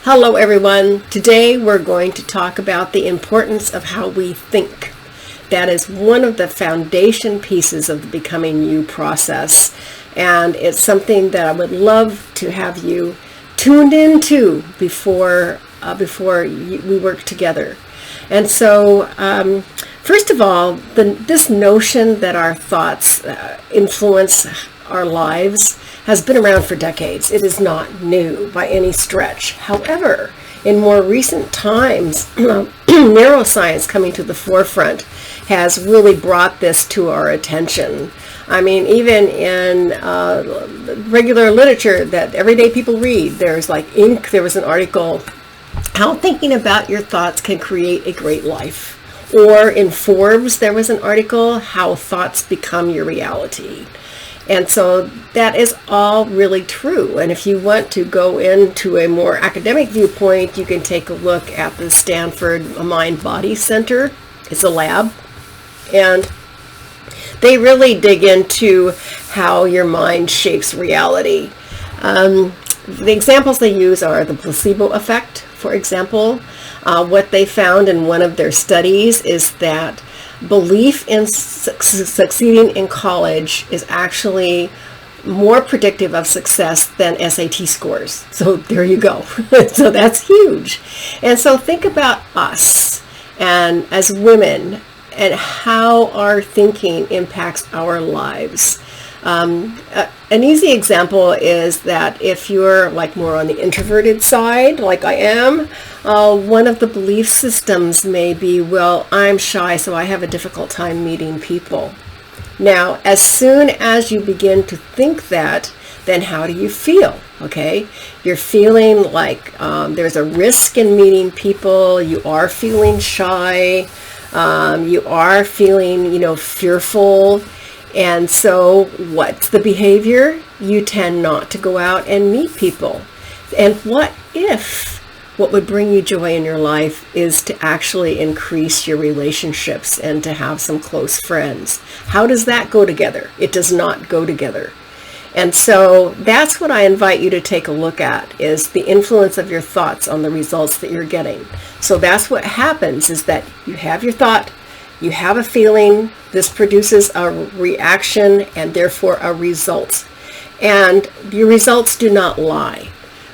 Hello everyone. Today we're going to talk about the importance of how we think. That is one of the foundation pieces of the Becoming You process, and it's something that I would love to have you tuned into before we work together. And so first of all, this notion that our thoughts influence our lives has been around for decades. It is not new by any stretch. However, in more recent times, neuroscience coming to the forefront has really brought this to our attention. I mean, even in regular literature that everyday people read, there was an article, How Thinking About Your Thoughts Can Create a Great Life. Or in Forbes, there was an article, How Thoughts Become Your Reality. And so that is all really true. And if you want to go into a more academic viewpoint, you can take a look at the Stanford Mind-Body Center. It's a lab. And they really dig into how your mind shapes reality. The examples they use are the placebo effect, for example. What they found in one of their studies is that belief in succeeding in college is actually more predictive of success than SAT scores. So there you go. So that's huge. And so think about us and as women and how our thinking impacts our lives. An easy example is that if you're more on the introverted side, like I am, one of the belief systems may be, well, I'm shy, so I have a difficult time meeting people. Now, as soon as you begin to think that, then how do you feel? Okay, you're feeling like there's a risk in meeting people. You are feeling shy. You are feeling, fearful. And so what's the behavior? You tend not to go out and meet people. And what if what would bring you joy in your life is to actually increase your relationships and to have some close friends? How does that go together? It does not go together. And so that's what I invite you to take a look at, is the influence of your thoughts on the results that you're getting. So that's what happens, is that you have your thought, you have a feeling, this produces a reaction and therefore a result. And your results do not lie.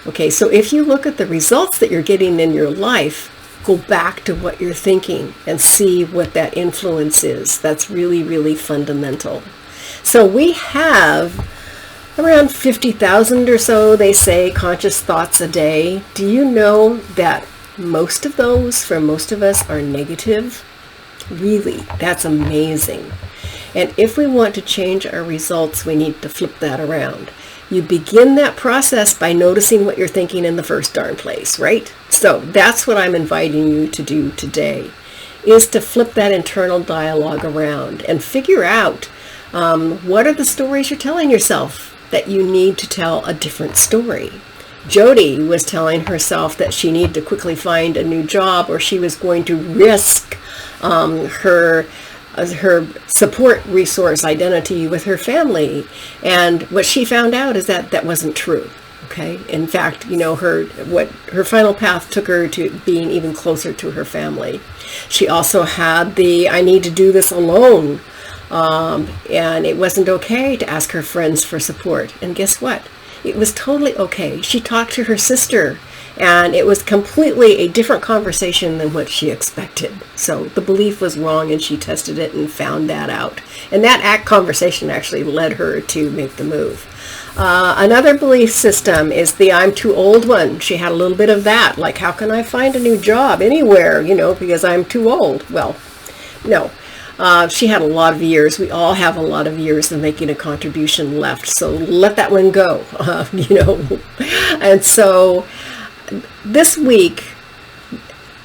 Okay, so if you look at the results that you're getting in your life, go back to what you're thinking and see what that influence is. That's really, really fundamental. So we have around 50,000 or so, they say, conscious thoughts a day. Do you know that most of those, for most of us, are negative? Really, that's amazing. And if we want to change our results, we need to flip that around. You begin that process by noticing what you're thinking in the first darn place, right? So that's what I'm inviting you to do today, is to flip that internal dialogue around and figure out what are the stories you're telling yourself that you need to tell a different story. Jody was telling herself that she needed to quickly find a new job, or she was going to risk her support resource identity with her family. And what she found out is that that wasn't true. Okay. In fact, her final path took her to being even closer to her family. She also had I need to do this alone. And it wasn't okay to ask her friends for support. And guess what? It was totally okay. She talked to her sister, and it was completely a different conversation than what she expected. So the belief was wrong, and she tested it and found that out. And that conversation actually led her to make the move. Another belief system is the I'm too old one. She had a little bit of that. Like, how can I find a new job anywhere, because I'm too old? Well, no. She had a lot of years. We all have a lot of years of making a contribution left. So let that one go, And so this week,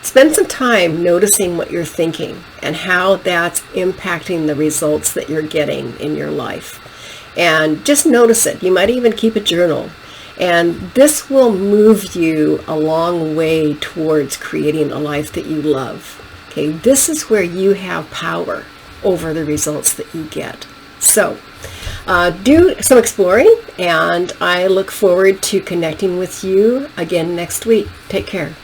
spend some time noticing what you're thinking and how that's impacting the results that you're getting in your life. And just notice it. You might even keep a journal. And this will move you a long way towards creating a life that you love. Okay, this is where you have power over the results that you get. So do some exploring, and I look forward to connecting with you again next week. Take care.